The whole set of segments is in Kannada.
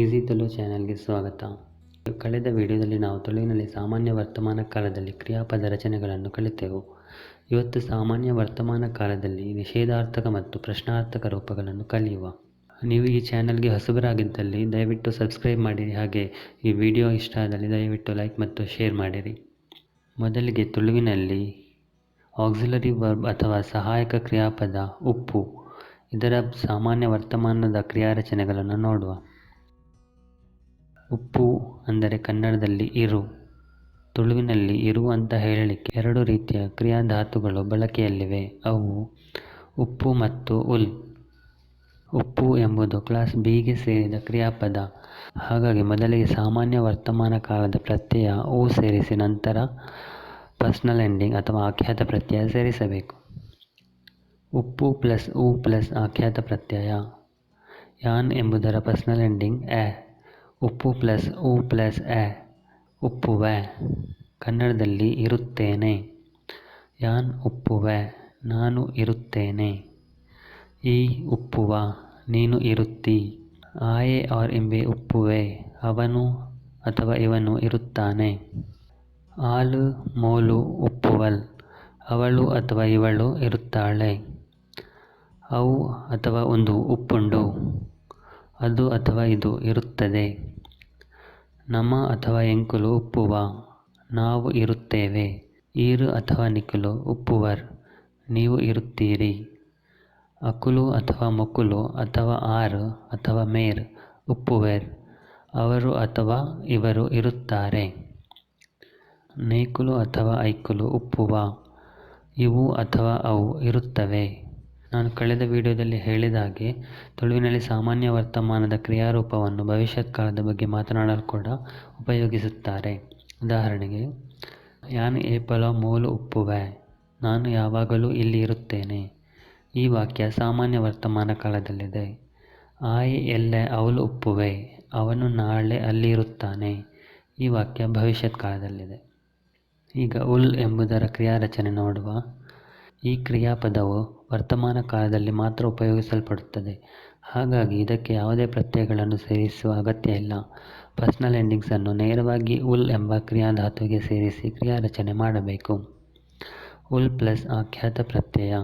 ಈಸಿ ತುಳು ಚಾನೆಲ್ಗೆ ಸ್ವಾಗತ. ಕಳೆದ ವಿಡಿಯೋದಲ್ಲಿ ನಾವು ತುಳುವಿನಲ್ಲಿ ಸಾಮಾನ್ಯ ವರ್ತಮಾನ ಕಾಲದಲ್ಲಿ ಕ್ರಿಯಾಪದ ರಚನೆಗಳನ್ನು ಕಲಿತೆವು. ಇವತ್ತು ಸಾಮಾನ್ಯ ವರ್ತಮಾನ ಕಾಲದಲ್ಲಿ ನಿಷೇಧಾರ್ಥಕ ಮತ್ತು ಪ್ರಶ್ನಾರ್ಥಕ ರೂಪಗಳನ್ನು ಕಲಿಯುವ. ನೀವು ಈ ಚಾನೆಲ್ಗೆ ಹೊಸಬರಾಗಿದ್ದಲ್ಲಿ ದಯವಿಟ್ಟು ಸಬ್ಸ್ಕ್ರೈಬ್ ಮಾಡಿರಿ. ಹಾಗೆ ಈ ವಿಡಿಯೋ ಇಷ್ಟ ಆದಲ್ಲಿ ದಯವಿಟ್ಟು ಲೈಕ್ ಮತ್ತು ಶೇರ್ ಮಾಡಿರಿ. ಮೊದಲಿಗೆ ತುಳುವಿನಲ್ಲಿ ಆಕ್ಸಿಲರಿ ವರ್ಬ್ ಅಥವಾ ಸಹಾಯಕ ಕ್ರಿಯಾಪದ ಉಪ್ಪು, ಇದರ ಸಾಮಾನ್ಯ ವರ್ತಮಾನದ ಕ್ರಿಯಾರಚನೆಗಳನ್ನು ನೋಡುವ. ಉಪ್ಪು ಅಂದರೆ ಕನ್ನಡದಲ್ಲಿ ಇರು. ತುಳುವಿನಲ್ಲಿ ಇರು ಅಂತ ಹೇಳಲಿಕ್ಕೆ ಎರಡು ರೀತಿಯ ಕ್ರಿಯಾಧಾತುಗಳು ಬಳಕೆಯಲ್ಲಿವೆ. ಅವು ಉಪ್ಪು ಮತ್ತು ಉಲ್. ಉಪ್ಪು ಎಂಬುದು ಕ್ಲಾಸ್ ಬಿಗೆ ಸೇರಿದ ಕ್ರಿಯಾಪದ. ಹಾಗಾಗಿ ಮೊದಲಿಗೆ ಸಾಮಾನ್ಯ ವರ್ತಮಾನ ಕಾಲದ ಪ್ರತ್ಯಯ ಉ ಸೇರಿಸಿ ನಂತರ ಪರ್ಸನಲ್ ಎಂಡಿಂಗ್ ಅಥವಾ ಆಖ್ಯಾತ ಪ್ರತ್ಯಯ ಸೇರಿಸಬೇಕು. ಉಪ್ಪು ಪ್ಲಸ್ ಉ ಪ್ಲಸ್ ಆಖ್ಯಾತ ಪ್ರತ್ಯಯ. ಯಾನ್ ಎಂಬುದರ ಪರ್ಸನಲ್ ಎಂಡಿಂಗ್ ಎ. ಉಪ್ಪು ಪ್ಲಸ್ ಉ ಪ್ಲಸ್ ಎ, ಉಪ್ಪುವೆ. ಕನ್ನಡದಲ್ಲಿ ಇರುತ್ತೇನೆ. ಯಾನ್ ಉಪ್ಪುವೆ, ನಾನು ಇರುತ್ತೇನೆ. ಈ ಉಪ್ಪುವ, ನೀನು ಇರುತ್ತಿ. ಆಯೆ ಆರ್ ಎಂಬೆ ಉಪ್ಪುವೆ, ಅವನು ಅಥವಾ ಇವನು ಇರುತ್ತಾನೆ. ಆಲು ಮೋಲು ಉಪ್ಪುವಲ್, ಅವಳು ಅಥವಾ ಇವಳು ಇರುತ್ತಾಳೆ. ಅವು ಅಥವಾ ಒಂದು ಉಪ್ಪುಂಡು, ಅದು ಅಥವಾ ಇದು ಇರುತ್ತದೆ. ನಮ ಅಥವಾ ಎಂಕುಲು ಉಪ್ಪುವ, ನಾವು ಇರುತ್ತೇವೆ. ಈರು ಅಥವಾ ನಿಕುಲು ಉಪ್ಪುವರ್, ನೀವು ಇರುತ್ತೀರಿ. ಅಕುಲು ಅಥವಾ ಮೊಕುಲು ಅಥವಾ ಆರ್ ಅಥವಾ ಮೇರ್ ಉಪ್ಪುವೆರ್, ಅವರು ಅಥವಾ ಇವರು ಇರುತ್ತಾರೆ. ನೇಕುಲು ಅಥವಾ ಐಕುಲು ಉಪ್ಪುವ, ಇವು ಅಥವಾ ಅವು ಇರುತ್ತವೆ. ನಾನು ಕಳೆದ ವಿಡಿಯೋದಲ್ಲಿ ಹೇಳಿದ ಹಾಗೆ ತುಳುವಿನಲ್ಲಿ ಸಾಮಾನ್ಯ ವರ್ತಮಾನದ ಕ್ರಿಯಾರೂಪವನ್ನು ಭವಿಷ್ಯತ್ ಕಾಲದ ಬಗ್ಗೆ ಮಾತನಾಡಲು ಕೂಡ ಉಪಯೋಗಿಸುತ್ತಾರೆ. ಉದಾಹರಣೆಗೆ, ಯಾನ್ ಏಪಲ ಮೋಲು ಉಪ್ಪುವೆ, ನಾನು ಯಾವಾಗಲೂ ಇಲ್ಲಿ ಇರುತ್ತೇನೆ. ಈ ವಾಕ್ಯ ಸಾಮಾನ್ಯ ವರ್ತಮಾನ ಕಾಲದಲ್ಲಿದೆ. ಆಯೆ ಎಲ್ಲೆ ಅವಳು ಉಪ್ಪುವೆ, ಅವನು ನಾಳೆ ಅಲ್ಲಿ ಇರುತ್ತಾನೆ. ಈ ವಾಕ್ಯ ಭವಿಷ್ಯತ್ ಕಾಲದಲ್ಲಿದೆ. ಈಗ ಉಲ್ ಎಂಬುದರ ಕ್ರಿಯಾರಚನೆ ನೋಡುವ. ಈ ಕ್ರಿಯಾಪದವು ವರ್ತಮಾನ ಕಾಲದಲ್ಲಿ ಮಾತ್ರ ಉಪಯೋಗಿಸಲ್ಪಡುತ್ತದೆ. ಹಾಗಾಗಿ ಇದಕ್ಕೆ ಯಾವುದೇ ಪ್ರತ್ಯಯಗಳನ್ನು ಸೇರಿಸುವ ಅಗತ್ಯ ಇಲ್ಲ. ಪರ್ಸನಲ್ ಎಂಡಿಂಗ್ಸನ್ನು ನೇರವಾಗಿ ಉಲ್ ಎಂಬ ಕ್ರಿಯಾಧಾತುವಿಗೆ ಸೇರಿಸಿ ಕ್ರಿಯಾರಚನೆ ಮಾಡಬೇಕು. ಉಲ್ ಪ್ಲಸ್ ಆಖ್ಯಾತ ಪ್ರತ್ಯಯ.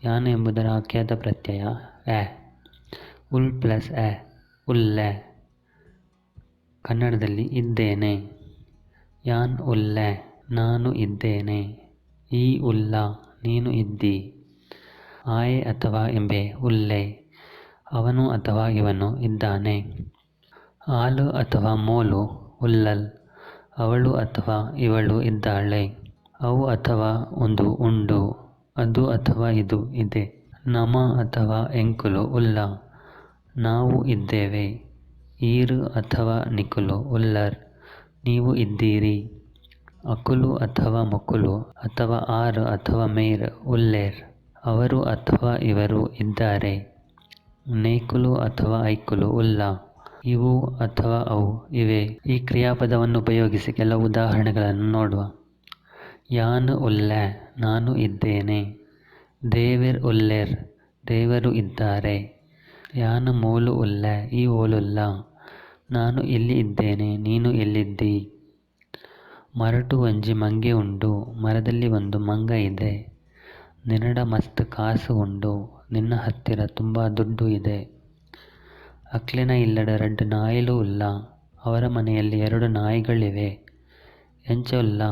ಯಾನ್ ಎಂಬುದರ ಆಖ್ಯಾತ ಪ್ರತ್ಯಯ ಎ. ಉಲ್ ಪ್ಲಸ್ ಎ, ಉಲ್ಲೆ. ಕನ್ನಡದಲ್ಲಿ ಇದ್ದೇನೆ. ಯಾನ್ ಉಲ್ಲೆ, ನಾನು ಇದ್ದೇನೆ. ಈ ಉಲ್ಲ, ನೀನು ಇದ್ದಿ. ಆಯೆ ಅಥವಾ ಎಂಬೆ ಉಲ್ಲೆ, ಅವನು ಅಥವಾ ಇವನು ಇದ್ದಾನೆ. ಆಲು ಅಥವಾ ಮೋಲು ಉಲ್ಲಲ್, ಅವಳು ಅಥವಾ ಇವಳು ಇದ್ದಾಳೆ. ಅವು ಅಥವಾ ಒಂದು ಉಂಡು, ಅದು ಅಥವಾ ಇದು ಇದೆ. ನಮ ಅಥವಾ ಎಂಕುಲು ಉಲ್ಲ, ನಾವು ಇದ್ದೇವೆ. ಈರು ಅಥವಾ ನಿಕುಲು ಉಲ್ಲರ್, ನೀವು ಇದ್ದೀರಿ. ಅಕುಲು ಅಥವಾ ಮೊಕುಲು ಅಥವಾ ಆರ್ ಅಥವಾ ಮೇರ್ ಉಲ್ಲೇರ್, ಅವರು ಅಥವಾ ಇವರು ಇದ್ದಾರೆ. ನೇಕುಲು ಅಥವಾ ಐಕುಲು ಉಲ್ಲ, ಇವು ಅಥವಾ ಅವು ಇವೆ. ಈ ಕ್ರಿಯಾಪದವನ್ನು ಉಪಯೋಗಿಸಿ ಕೆಲವು ಉದಾಹರಣೆಗಳನ್ನು ನೋಡುವ. ಯಾನ್ ಉಲ್ಲೆ, ನಾನು ಇದ್ದೇನೆ. ದೇವೆರ್ ಉಲ್ಲೆರ್, ದೇವರು ಇದ್ದಾರೆ. ಯಾನ್ ಮೋಲು ಉಲ್ಲೆ, ಈ ಓಲುಲ್ಲ, ನಾನು ಇಲ್ಲಿ ಇದ್ದೇನೆ, ನೀನು ಎಲ್ಲಿದ್ದಿ. ಮರಟು ಒಂಜಿ ಮಂಗೆ ಉಂಡು, ಮರದಲ್ಲಿ ಒಂದು ಮಂಗ ಇದೆ. ನಿನ್ನಡ ಮಸ್ತ್ ಕಾಸು ಉಂಡು, ನಿನ್ನ ಹತ್ತಿರ ತುಂಬ ದುಡ್ಡು ಇದೆ. ಅಕ್ಲೆನ ಇಲ್ಲಡ ರಡ್ಡ್ ನಾಯಿಲು ಉಲ್ಲ, ಅವರ ಮನೆಯಲ್ಲಿ 2 ನಾಯಿಗಳಿವೆ. ಎಂಚ ಉಲ್ಲ,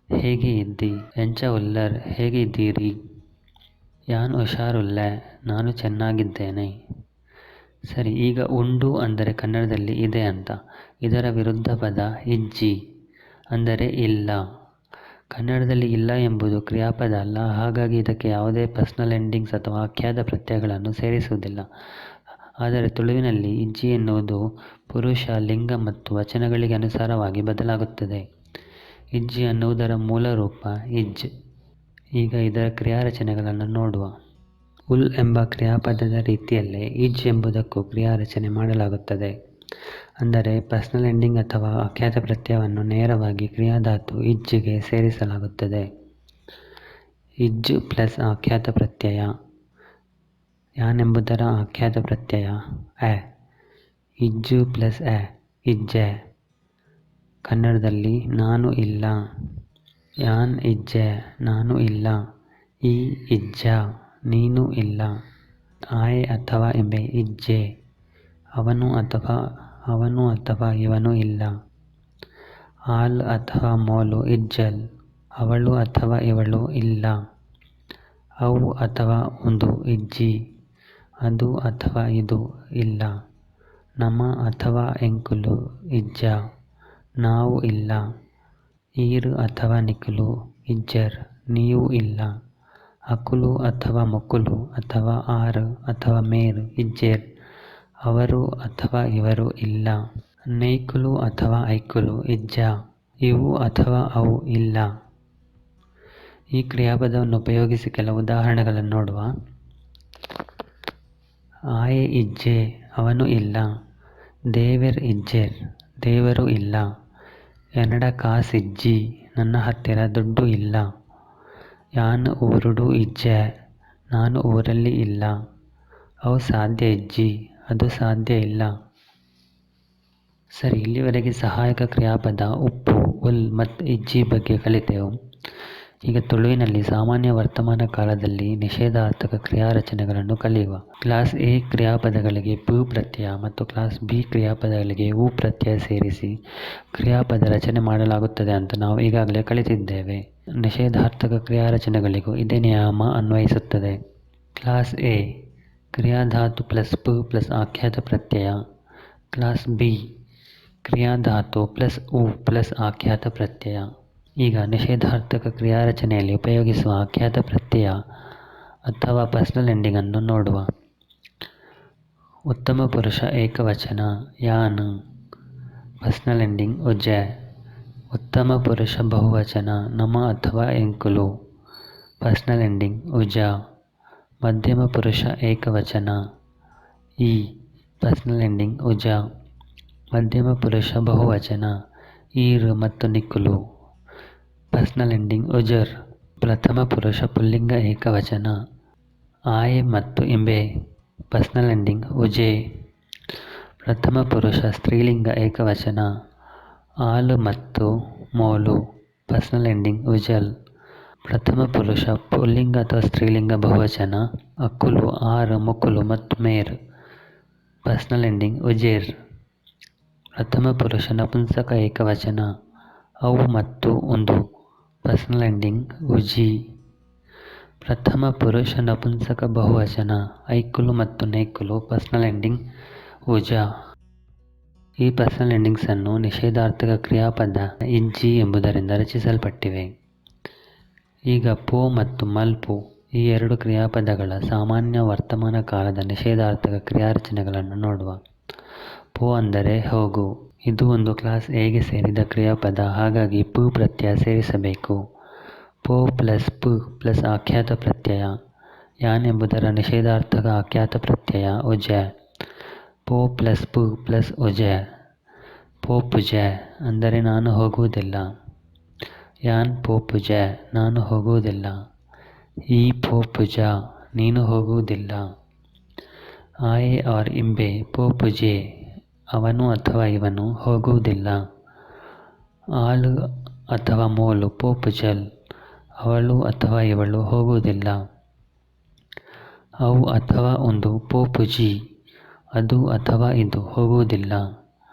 ಹೇಗೆ ಇದ್ದಿ. ಎಂಚ ಉಲ್ಲರ್, ಹೇಗೆ ಇದ್ದೀರಿ. ಯಾನ್ ಹುಷಾರುಲ್ಲೆ, ನಾನು ಚೆನ್ನಾಗಿದ್ದೇನೆ. ಸರಿ, ಈಗ ಉಂಡು ಅಂದರೆ ಕನ್ನಡದಲ್ಲಿ ಇದೆ ಅಂತ. ಇದರ ವಿರುದ್ಧ ಪದ ಇಜ್ಜಿ ಅಂದರೆ ಇಲ್ಲ. ಕನ್ನಡದಲ್ಲಿ ಇಲ್ಲ ಎಂಬುದು ಕ್ರಿಯಾಪದ ಅಲ್ಲ. ಹಾಗಾಗಿ ಇದಕ್ಕೆ ಯಾವುದೇ ಪರ್ಸನಲ್ ಎಂಡಿಂಗ್ಸ್ ಅಥವಾ ಆಖ್ಯಾತ ಪ್ರತ್ಯಯಗಳನ್ನು ಸೇರಿಸುವುದಿಲ್ಲ. ಆದರೆ ತುಳುವಿನಲ್ಲಿ ಇಜ್ಜಿ ಎನ್ನುವುದು ಪುರುಷ, ಲಿಂಗ ಮತ್ತು ವಚನಗಳಿಗೆ ಅನುಸಾರವಾಗಿ ಬದಲಾಗುತ್ತದೆ. ಇಜ್ಜಿ ಅನ್ನುವುದರ ಮೂಲ ರೂಪ ಇಜ್. ಈಗ ಇದರ ಕ್ರಿಯಾರಚನೆಗಳನ್ನು ನೋಡುವ. ಉಲ್ ಎಂಬ ಕ್ರಿಯಾಪದದ ರೀತಿಯಲ್ಲೇ ಇಜ್ ಎಂಬುದಕ್ಕೂ ಕ್ರಿಯಾರಚನೆ ಮಾಡಲಾಗುತ್ತದೆ. ಅಂದರೆ ಪರ್ಸನಲ್ ಎಂಡಿಂಗ್ ಅಥವಾ ಆಖ್ಯಾತ ಪ್ರತ್ಯಯವನ್ನು ನೇರವಾಗಿ ಕ್ರಿಯಾಧಾತು ಇಜ್ಜಿಗೆ ಸೇರಿಸಲಾಗುತ್ತದೆ. ಇಜ್ ಪ್ಲಸ್ ಆಖ್ಯಾತ ಪ್ರತ್ಯಯ. ಯಾನ್ ಎಂಬುದರ ಆಖ್ಯಾತ ಪ್ರತ್ಯಯ ಎ. ಇಜ್ಜು ಪ್ಲಸ್ ಎ ಇಜ್ಜೆ. ಕನ್ನಡದಲ್ಲಿ ನಾನು ಇಲ್ಲ. ಯಾನ್ ಇಜ್ಜೆ ನಾನು ಇಲ್ಲ. ಈ ಇಜ್ಜ ನೀನು ಇಲ್ಲ. ಆಯೆ ಅಥವಾ ಎಂಬೆ ಇಜ್ಜೆ ಅವನು ಅಥವಾ ಇವನು ಇಲ್ಲ. ಆಲ್ ಅಥವಾ ಮೋಲು ಇಜ್ಜಲ್ ಅವಳು ಅಥವಾ ಇವಳು ಇಲ್ಲ. ಅವು ಅಥವಾ ಒಂದು ಇಜ್ಜಿ ಅದು ಅಥವಾ ಇದು ಇಲ್ಲ. ನಮ ಅಥವಾ ಎಂಕುಲು ಇಜ್ಜ ನಾವು ಇಲ್ಲ. ಈರ್ ಅಥವಾ ನಿಕುಲು ಇಜ್ಜರ್ ನೀವು ಇಲ್ಲ. ಅಕುಲು ಅಥವಾ ಮೊಕುಲು ಅಥವಾ ಆರ್ ಅಥವಾ ಮೇರ್ ಇಜ್ಜೇರ್ ಅವರು ಅಥವಾ ಇವರು ಇಲ್ಲ. ನೇಕುಲು ಅಥವಾ ಐಕುಲು ಇಜ್ಜ ಇವು ಅಥವಾ ಅವು ಇಲ್ಲ. ಈ ಕ್ರಿಯಾಪದವನ್ನು ಉಪಯೋಗಿಸಿ ಕೆಲವು ಉದಾಹರಣೆಗಳನ್ನು ನೋಡುವ. ಆಯೆ ಇಜ್ಜೆ ಅವನು ಇಲ್ಲ. ದೇವೆರ್ ಇಜ್ಜೆರ್ ದೇವರು ಇಲ್ಲ. ಎನಡ ಕಾಸಿಜ್ಜಿ ನನ್ನ ಹತ್ತಿರ ದುಡ್ಡು ಇಲ್ಲ. ಯಾನ್ ಊರುಡು ಇಜ್ಜೆ ನಾನು ಊರಲ್ಲಿ ಇಲ್ಲ. ಅವು ಸಾಧ್ಯ ಇಜ್ಜಿ ಅದು ಸಾಧ್ಯ ಇಲ್ಲ. ಸರಿ, ಇಲ್ಲಿವರೆಗೆ ಸಹಾಯಕ ಕ್ರಿಯಾಪದ ಉಪ್ಪು, ಉಲ್ ಮತ್ತು ಇಜ್ಜಿ ಬಗ್ಗೆ ಕಲಿತೆವು. ಈಗ ತುಳುವಿನಲ್ಲಿ ಸಾಮಾನ್ಯ ವರ್ತಮಾನ ಕಾಲದಲ್ಲಿ ನಿಷೇಧಾರ್ಥಕ ಕ್ರಿಯಾರಚನೆಗಳನ್ನು ಕಲಿಯುವ. ಕ್ಲಾಸ್ ಎ ಕ್ರಿಯಾಪದಗಳಿಗೆ ಪು ಪ್ರತ್ಯಯ ಮತ್ತು ಕ್ಲಾಸ್ ಬಿ ಕ್ರಿಯಾಪದಗಳಿಗೆ ಉ ಪ್ರತ್ಯಯ ಸೇರಿಸಿ ಕ್ರಿಯಾಪದ ರಚನೆ ಮಾಡಲಾಗುತ್ತದೆ ಅಂತ ನಾವು ಈಗಾಗಲೇ ಕಲಿತಿದ್ದೇವೆ. ನಿಷೇಧಾರ್ಥಕ ಕ್ರಿಯಾರಚನೆಗಳಿಗೂ ಇದೇ ನಿಯಮ ಅನ್ವಯಿಸುತ್ತದೆ. ಕ್ಲಾಸ್ ಎ ಕ್ರಿಯಾಧಾತು ಪ್ಲಸ್ ಪು ಪ್ಲಸ್ ಆಖ್ಯಾತ ಪ್ರತ್ಯಯ. ಕ್ಲಾಸ್ ಬಿ ಕ್ರಿಯಾಧಾತು ಪ್ಲಸ್ ಉ ಪ್ಲಸ್ ಆಖ್ಯಾತ ಪ್ರತ್ಯಯ. ಈಗ ನಿಷೇಧಾರ್ಥಕ ಕ್ರಿಯಾರಚನೆಯಲ್ಲಿ ಉಪಯೋಗಿಸುವ ಆಖ್ಯಾತ ಪ್ರತ್ಯಯ ಅಥವಾ ಪರ್ಸನಲ್ ಎಂಡಿಂಗ್ ಅನ್ನು ನೋಡುವ. ಉತ್ತಮ ಪುರುಷ ಏಕವಚನ ಯಾನ್. ಪರ್ಸನಲ್ ಎಂಡಿಂಗ್ ಉಜೆ. ಉತ್ತಮ ಪುರುಷ ಬಹುವಚನ ನಮ ಅಥವಾ ಎಂಕುಲು. ಪರ್ಸನಲ್ ಎಂಡಿಂಗ್ ಉಜ. ಮಧ್ಯಮ ಪುರುಷ ಏಕವಚನ ಈ. ಪರ್ಸನಲ್ ಎಂಡಿಂಗ್ ಉಜ. ಮಧ್ಯಮ ಪುರುಷ ಬಹುವಚನ ಈರ್ ಮತ್ತು ನಿಕುಲು. ಪರ್ಸನಲ್ ಎಂಡಿಂಗ್ ಉಜರ್. ಪ್ರಥಮ ಪುರುಷ ಪುಲ್ಲಿಂಗ ಏಕವಚನ ಆಯೆ ಮತ್ತು ಇಂಬೆ. Personal ending ಉಜೆ. ಪ್ರಥಮ ಪುರುಷ ಸ್ತ್ರೀಲಿಂಗ ಏಕವಚನ ಆಲು ಮತ್ತು ಮೋಲು. Personal ending ಉಜಲ್. ಪ್ರಥಮ ಪುರುಷ ಪುಲ್ಲಿಂಗ ಅಥವಾ ಸ್ತ್ರೀಲಿಂಗ ಬಹುವಚನ ಅಕುಲು, ಆರ್, ಮೊಕುಲು ಮತ್ತು ಮೇರ್. ಪರ್ಸನಲ್ ಎಂಡಿಂಗ್ ಉಜೇರ್. ಪ್ರಥಮ ಪುರುಷ ನಪುಂಸಕ ಏಕವಚನ ಅವು ಮತ್ತು ಒಂದು. ಪರ್ಸನಲ್ ಎಂಡಿಂಗ್ ಉಜಿ. ಪ್ರಥಮ ಪುರುಷ ನಪುಂಸಕ ಬಹುವಚನ ಐಕುಲು ಮತ್ತು ನೇಕುಲು. Personal ending ಉಜ. ಈ ಪರ್ಸನಲ್ ಎಂಡಿಂಗ್ಸ್ ಅನ್ನು ನಿಷೇಧಾರ್ಥಕ ಕ್ರಿಯಾಪದ ಇಜ್ಜಿ ಎಂಬುದರಿಂದ ರಚಿಸಲ್ಪಟ್ಟಿವೆ. ಈಗ ಪೋ ಮತ್ತು ಮಲ್ಪು ಈ ಎರಡು ಕ್ರಿಯಾಪದಗಳ ಸಾಮಾನ್ಯ ವರ್ತಮಾನ ಕಾಲದ ನಿಷೇಧಾರ್ಥಕ ಕ್ರಿಯಾರಚನೆಗಳನ್ನು ನೋಡುವ. ಪೋ ಅಂದರೆ ಹೋಗು. ಇದು ಒಂದು ಕ್ಲಾಸ್ ಎಗೆ ಸೇರಿದ ಕ್ರಿಯಾಪದ, ಹಾಗಾಗಿ ಪು ಪ್ರತ್ಯಯ ಸೇರಿಸಬೇಕು. ಪೋ ಪ್ಲಸ್ ಪು ಪ್ಲಸ್ ಆಖ್ಯಾತ ಪ್ರತ್ಯಯ. ಯಾನ್ ಎಂಬುದರ ನಿಷೇಧಾರ್ಥಕ ಆಖ್ಯಾತ ಪ್ರತ್ಯಯ ಉಜೆ. ಪೋ ಪ್ಲಸ್ ಪು ಪ್ಲಸ್ ಉಜೆ. ಪೋಪುಜೆ ಅಂದರೆ ನಾನು ಹೋಗುವುದಿಲ್ಲ. ಯಾನ್ ಪೋಪುಜೆ ನಾನು ಹೋಗುವುದಿಲ್ಲ. ಈ ಪೋಪುಜ ನೀನು ಹೋಗುವುದಿಲ್ಲ. ಆಯೆ ಆರ್ ಇಂಬೆ ಪೋಪುಜೆ ಅವನು ಅಥವಾ ಇವನು ಹೋಗುವುದಿಲ್ಲ. ಆಳು ಅಥವಾ ಮೋಲು ಪೋಪುಜಲ್ ಅವಳು ಅಥವಾ ಇವಳು ಹೋಗುವುದಿಲ್ಲ. ಅವು ಅಥವಾ ಒಂದು ಪೋಪುಜಿ ಅದು ಅಥವಾ ಇದು ಹೋಗುವುದಿಲ್ಲ.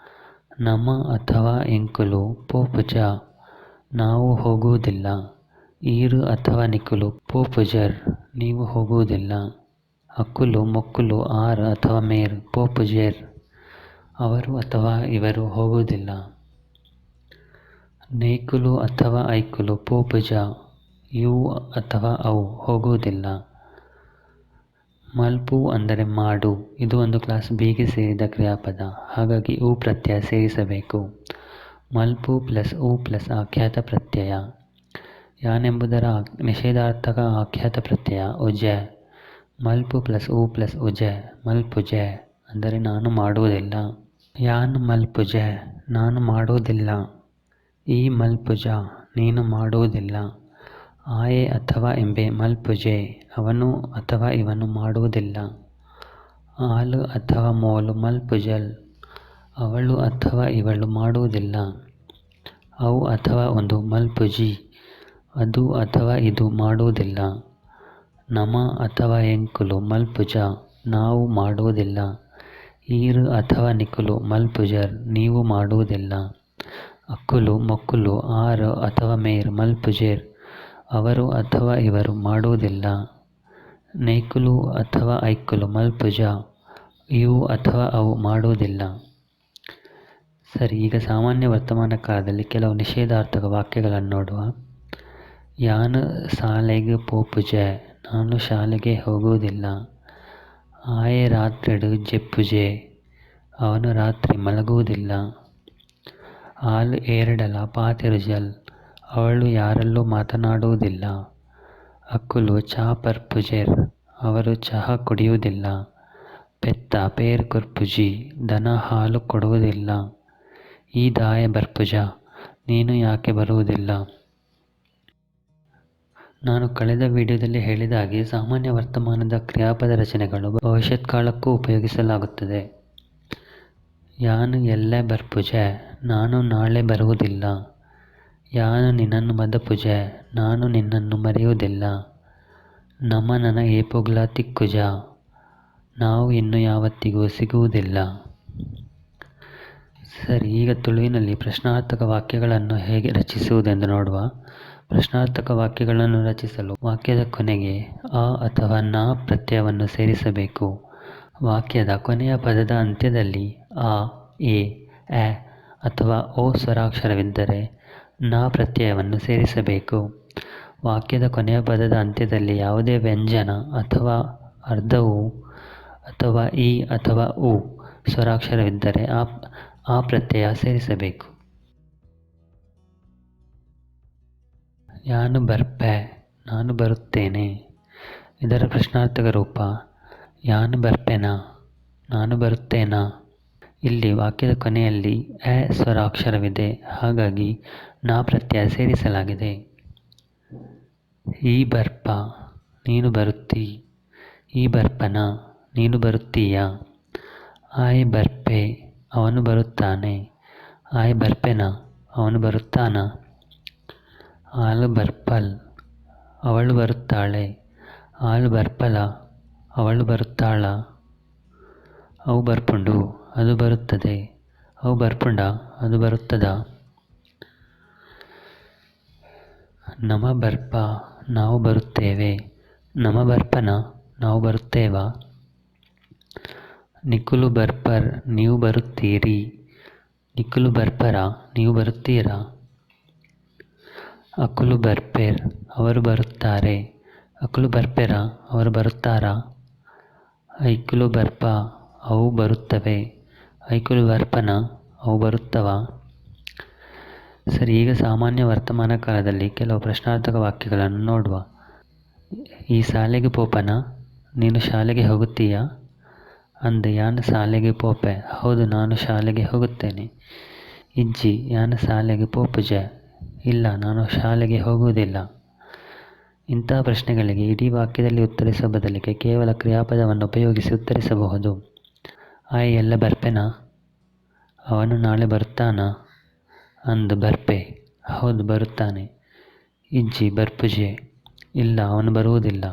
ನಮ ಅಥವಾ ಎಂಕುಲು ಪೋಪುಜ ನಾವು ಹೋಗುವುದಿಲ್ಲ. ಈರು ಅಥವಾ ನಿಕುಲು ಪೋಪುಜರ್ ನೀವು ಹೋಗುವುದಿಲ್ಲ. ಅಕುಲು, ಮೊಕ್ಕುಲು, ಆರ್ ಅಥವಾ ಮೇರ್ ಪೋಪುಜೇರ್ ಅವರು ಅಥವಾ ಇವರು ಹೋಗುವುದಿಲ್ಲ. ನೇಕುಲು ಅಥವಾ ಐಕುಲು ಪೋಪುಜ ಇವು ಅಥವಾ ಅವು ಹೋಗುವುದಿಲ್ಲ. ಮಲ್ಪು ಅಂದರೆ ಮಾಡು. ಇದು ಒಂದು ಕ್ಲಾಸ್ ಬಿಗೆ ಸೇರಿದ ಕ್ರಿಯಾಪದ, ಹಾಗಾಗಿ ಉ ಪ್ರತ್ಯಯ ಸೇರಿಸಬೇಕು. ಮಲ್ಪು ಪ್ಲಸ್ ಉ ಪ್ಲಸ್ ಆಖ್ಯಾತ ಪ್ರತ್ಯಯ. ಯಾನೆಂಬುದರ ನಿಷೇಧಾರ್ಥಕ ಆಖ್ಯಾತ ಪ್ರತ್ಯಯ ಉಜೆ. ಮಲ್ಪು ಪ್ಲಸ್ ಉ ಪ್ಲಸ್ ಉಜೆ ಮಲ್ಪುಜೆ ಅಂದರೆ ನಾನು ಮಾಡುವುದಿಲ್ಲ. ಯಾನ್ ಮಲ್ಪುಜೆ ನಾನು ಮಾಡುವುದಿಲ್ಲ. ಈ ಮಲ್ಪುಜ ನೀನು ಮಾಡುವುದಿಲ್ಲ. ಆಯೆ ಅಥವಾ ಎಂಬೆ ಮಲ್ಪುಜೆ ಅವನು ಅಥವಾ ಇವನು ಮಾಡುವುದಿಲ್ಲ. ಆಲು ಅಥವಾ ಮೋಲು ಮಲ್ಪುಜಲ್ ಅವಳು ಅಥವಾ ಇವಳು ಮಾಡುವುದಿಲ್ಲ. ಅವು ಅಥವಾ ಒಂದು ಮಲ್ಪುಜಿ ಅದು ಅಥವಾ ಇದು ಮಾಡುವುದಿಲ್ಲ. ನಮ ಅಥವಾ ಎಂಕುಲು ಮಲ್ಪುಜ ನಾವು ಮಾಡುವುದಿಲ್ಲ. ಈರು ಅಥವಾ ನಿಕುಲು ಮಲ್ಪುಜರ್ ನೀವು ಮಾಡುವುದಿಲ್ಲ. ಅಕ್ಕುಲು ಮೊಕ್ಕುಲು ಆರು ಅಥವಾ ಮೇರ್ ಮಲ್ಪುಜೇರ್ ಅವರು ಅಥವಾ ಇವರು ಮಾಡುವುದಿಲ್ಲ. ನೈಕುಲು ಅಥವಾ ಐಕ್ಕುಲು ಮಲ್ಪುಜ ಇವು ಅಥವಾ ಅವು ಮಾಡುವುದಿಲ್ಲ. ಸರಿ, ಈಗ ಸಾಮಾನ್ಯ ವರ್ತಮಾನ ಕಾಲದಲ್ಲಿ ಕೆಲವು ನಿಷೇಧಾರ್ಥಕ ವಾಕ್ಯಗಳನ್ನು ನೋಡುವ. ಯಾನು ಶಾಲೆಗೆ ಪೋಪುಜೆ ನಾನು ಶಾಲೆಗೆ ಹೋಗುವುದಿಲ್ಲ. ಆಯೆ ರಾತ್ರಿಡು ಜೆಪ್ಪುಜೆ ಅವನು ರಾತ್ರಿ ಮಲಗುವುದಿಲ್ಲ. ಆಲು ಏರಡಲ ಪಾತಿರುಜಲ್ ಅವಳು ಯಾರಲ್ಲೂ ಮಾತನಾಡುವುದಿಲ್ಲ. ಅಕ್ಕುಲು ಚಹಾ ಪರ್ಪುಜೆರ್ ಅವರು ಚಹಾ ಕುಡಿಯುವುದಿಲ್ಲ. ಪೆತ್ತ ಪೇರ್ ಕುರ್ಪುಜಿ ದನ ಹಾಲು ಕೊಡುವುದಿಲ್ಲ. ಈ ದಾಯ ಬರ್ಪುಜ ನೀನು ಯಾಕೆ ಬರುವುದಿಲ್ಲ. ನಾನು ಕಳೆದ ವಿಡಿಯೋದಲ್ಲಿ ಹೇಳಿದ ಹಾಗೆ ಸಾಮಾನ್ಯ ವರ್ತಮಾನದ ಕ್ರಿಯಾಪದ ರಚನೆಗಳು ಭವಿಷ್ಯತ್ ಕಾಲಕ್ಕೂ ಉಪಯೋಗಿಸಲಾಗುತ್ತದೆ. ಯಾನು ಎಲ್ಲೆ ಬರ್ಪುಜೆ ನಾನು ನಾಳೆ ಬರುವುದಿಲ್ಲ. ಯಾನು ನಿನ್ನನ್ನು ಮದಪುಜೆ ನಾನು ನಿನ್ನನ್ನು ಮರೆಯುವುದಿಲ್ಲ. ನಮ ನನ ಏಪುಗ್ಲ ತಿಕ್ಕುಜ ನಾವು ಇನ್ನು ಯಾವತ್ತಿಗೂ ಸಿಗುವುದಿಲ್ಲ. ಸರಿ, ಈಗ ತುಳುವಿನಲ್ಲಿ ಪ್ರಶ್ನಾರ್ಥಕ ವಾಕ್ಯಗಳನ್ನು ಹೇಗೆ ರಚಿಸುವುದೆಂದು ನೋಡುವ. ಪ್ರಶ್ನಾರ್ಥಕ ವಾಕ್ಯಗಳನ್ನು ರಚಿಸಲು ವಾಕ್ಯದ ಕೊನೆಗೆ ಅ ಅಥವಾ ನ ಪ್ರತ್ಯಯವನ್ನು ಸೇರಿಸಬೇಕು. ವಾಕ್ಯದ ಕೊನೆಯ ಪದದ ಅಂತ್ಯದಲ್ಲಿ ಅ, ಎ, ಎ ಅಥವಾ ಓ ಸ್ವರಾಕ್ಷರವಿದ್ದರೆ ನ ಪ್ರತ್ಯಯವನ್ನು ಸೇರಿಸಬೇಕು. ವಾಕ್ಯದ ಕೊನೆಯ ಪದದ ಅಂತ್ಯದಲ್ಲಿ ಯಾವುದೇ ವ್ಯಂಜನ ಅಥವಾ ಅರ್ಧವು ಅಥವಾ ಇ ಅಥವಾ ಉ ಸ್ವರಾಕ್ಷರವಿದ್ದರೆ ಆ ಪ್ರತ್ಯಯ ಸೇರಿಸಬೇಕು. ಯಾನು ಬರ್ಪೆ ನಾನು ಬರುತ್ತೇನೆ. ಇದರ ಪ್ರಶ್ನಾರ್ಥಕ ರೂಪ ಯಾನು ಬರ್ಪೆನಾ ನಾನು ಬರುತ್ತೇನಾ. ಇಲ್ಲಿ ವಾಕ್ಯದ ಕೊನೆಯಲ್ಲಿ ಎ ಸ್ವರಾಕ್ಷರವಿದೆ, ಹಾಗಾಗಿ ನಾ ಪ್ರತ್ಯಯ ಸೇರಿಸಲಾಗಿದೆ. ಈ ಬರ್ಪ ನೀನು ಬರುತ್ತಿ. ಈ ಬರ್ಪನ ನೀನು ಬರುತ್ತೀಯಾ. ಆಯ್ ಬರ್ಪೆ ಅವನು ಬರುತ್ತಾನೆ. ಆಯ್ ಬರ್ಪೆನ ಅವನು ಬರುತ್ತಾನ. ಆಲು ಬರ್ಪಲ್ ಅವಳು ಬರುತ್ತಾಳೆ. ಆಲು ಬರ್ಪಲ ಅವಳು ಬರುತ್ತಾಳ. ಅವು ಬರ್ಪುಂಡು ಅದು ಬರುತ್ತದೆ. ಅವು ಬರ್ಪುಂಡ ಅದು ಬರುತ್ತದ. ನಮ ಬರ್ಪ ನಾವು ಬರುತ್ತೇವೆ. ನಮ ಬರ್ಪನ ನಾವು ಬರುತ್ತೇವಾ. ನಿಕುಲು ಬರ್ಪರ್ ನೀವು ಬರುತ್ತೀರಿ. ನಿಕುಲು ಬರ್ಪರ ನೀವು ಬರುತ್ತೀರಾ. ಅಕುಲು ಬರ್ಪೆರ್ ಅವರು ಬರುತ್ತಾರೆ. ಅಕುಲು ಬರ್ಪೆರ ಅವರು ಬರುತ್ತಾರಾ. ಐಕುಲು ಬರ್ಪ ಅವು ಬರುತ್ತವೆ. ಐಕುಲು ಬರ್ಪನ ಅವು ಬರುತ್ತವಾ. ಸರಿ, ಈಗ ಸಾಮಾನ್ಯ ವರ್ತಮಾನ ಕಾಲದಲ್ಲಿ ಕೆಲವು ಪ್ರಶ್ನಾರ್ಥಕ ವಾಕ್ಯಗಳನ್ನು ನೋಡುವ. ಈ ಶಾಲೆಗೆ ಪೋಪನ ನೀನು ಶಾಲೆಗೆ ಹೋಗುತ್ತೀಯಾ. ಅಂದೆ ಯಾನು ಶಾಲೆಗೆ ಪೋಪೆ ಹೌದು ನಾನು ಶಾಲೆಗೆ ಹೋಗುತ್ತೇನೆ. ಇಜ್ಜಿ ಯಾನು ಶಾಲೆಗೆ ಪೋಪುಜೆ ಇಲ್ಲ ನಾನು ಶಾಲೆಗೆ ಹೋಗುವುದಿಲ್ಲ. ಇಂತಹ ಪ್ರಶ್ನೆಗಳಿಗೆ ಇಡೀ ವಾಕ್ಯದಲ್ಲಿ ಉತ್ತರಿಸುವ ಬದಲಿಗೆ ಕೇವಲ ಕ್ರಿಯಾಪದವನ್ನು ಉಪಯೋಗಿಸಿ ಉತ್ತರಿಸಬಹುದು. ಆಯ್ ಎಲ್ಲ ಬರ್ಪೆನಾ ಅವನು ನಾಳೆ ಬರುತ್ತಾನಾ. ಅಂದು ಬರ್ಪೆ ಹೌದು ಬರುತ್ತಾನೆ. ಇಜ್ಜಿ ಬರ್ಪುಜೆ ಇಲ್ಲ ಅವನು ಬರುವುದಿಲ್ಲ.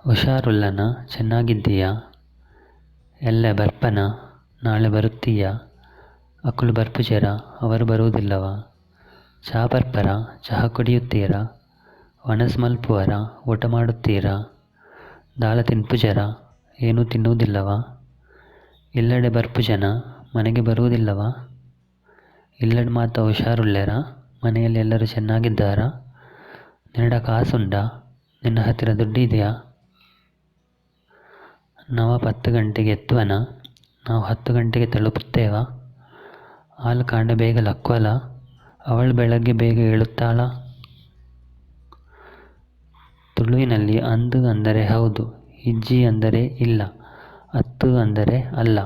ಹುಷಾರುಲ್ಲನ ಚೆನ್ನಾಗಿದ್ದೀಯಾ. ಎಲ್ಲ ಬರ್ಪನ ನಾಳೆ ಬರುತ್ತೀಯಾ. ಅಕುಲು ಬರ್ಪುಜೆರ ಅವರು ಬರುವುದಿಲ್ಲವಾ. ಚಹಾ ಬರ್ಪರ ಚಹಾ ಕುಡಿಯುತ್ತೀರಾ. ವನಸ್ ಮಲ್ಪುವರ ಊಟ ಮಾಡುತ್ತೀರಾ. ದಾಲ ತಿನ್ಪುಜರ ಏನೂ ತಿನ್ನುವುದಿಲ್ಲವಾ. ಇಲ್ಲಡೆ ಬರ್ಪುಜನ ಮನೆಗೆ ಬರುವುದಿಲ್ಲವಾ. ಇಲ್ಲಡೆ ಮಾತ ಹುಷಾರುಳ್ಳೆರ ಮನೆಯಲ್ಲಿ ಎಲ್ಲರೂ ಚೆನ್ನಾಗಿದ್ದಾರಾ. ನಿನ್ನಡ ಕಾಸುಂಡ ನಿನ್ನ ಹತ್ತಿರ ದುಡ್ಡಿದೆಯಾ. ನಾವು 10 ಗಂಟೆಗೆ ಎತ್ತುವನ ನಾವು 10 ಗಂಟೆಗೆ ತಲುಪುತ್ತೇವಾ. ಹಾಲು ಕಾಂಡ ಬೇಗ ಲಕ್ವಲ ಅವಳು ಬೆಳಗ್ಗೆ ಬೇಗ ಏಳುತ್ತಾಳ. ತುಳುವಿನಲ್ಲಿ ಅಂದು ಅಂದರೆ ಹೌದು, ಇಜ್ಜಿ ಅಂದರೆ ಇಲ್ಲ, ಅತ್ತು ಅಂದರೆ ಅಲ್ಲ.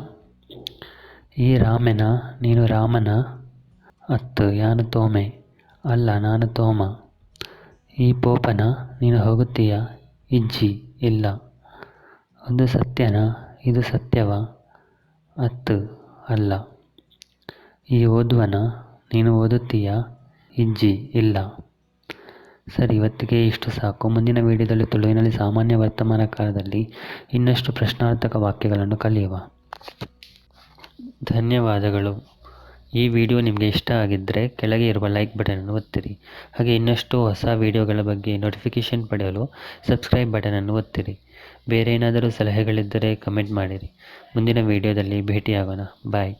ಈ ರಾಮೆನ ನೀನು ರಾಮನ. ಅತ್ತು ಯಾನು ತೋಮೆ ಅಲ್ಲ ನಾನು ತೋಮ. ಈ ಪೋಪನ ನೀನು ಹೋಗುತ್ತೀಯಾ. ಇಜ್ಜಿ ಇಲ್ಲ. ಒಂದು ಸತ್ಯನ ಇದು ಸತ್ಯವ. ಅತ್ತು ಅಲ್ಲ. ಈ ಓದುವನ ನೀನು ಓದುತ್ತೀಯಾ? ಇಜ್ಜಿ ಇಲ್ಲ. ಸರಿ, ಇವತ್ತಿಗೆ ಇಷ್ಟು ಸಾಕು. ಮುಂದಿನ ವಿಡಿಯೋದಲ್ಲಿ ತುಳುವಿನಲ್ಲಿ ಸಾಮಾನ್ಯ ವರ್ತಮಾನ ಕಾಲದಲ್ಲಿ ಇನ್ನಷ್ಟು ಪ್ರಶ್ನಾರ್ಥಕ ವಾಕ್ಯಗಳನ್ನು ಕಲಿಯುವ. ಧನ್ಯವಾದಗಳು. ಈ ವಿಡಿಯೋ ನಿಮಗೆ ಇಷ್ಟ ಆಗಿದ್ದರೆ ಕೆಳಗೆ ಇರುವ ಲೈಕ್ ಬಟನನ್ನು ಒತ್ತಿರಿ. ಹಾಗೆ ಇನ್ನಷ್ಟು ಹೊಸ ವಿಡಿಯೋಗಳ ಬಗ್ಗೆ ನೋಟಿಫಿಕೇಷನ್ ಪಡೆಯಲು ಸಬ್ಸ್ಕ್ರೈಬ್ ಬಟನನ್ನು ಒತ್ತಿರಿ. ಬೇರೆ ಏನಾದರೂ ಸಲಹೆಗಳಿದ್ದರೆ ಕಮೆಂಟ್ ಮಾಡಿರಿ. ಮುಂದಿನ ವಿಡಿಯೋದಲ್ಲಿ ಭೇಟಿಯಾಗೋಣ. ಬಾಯ್.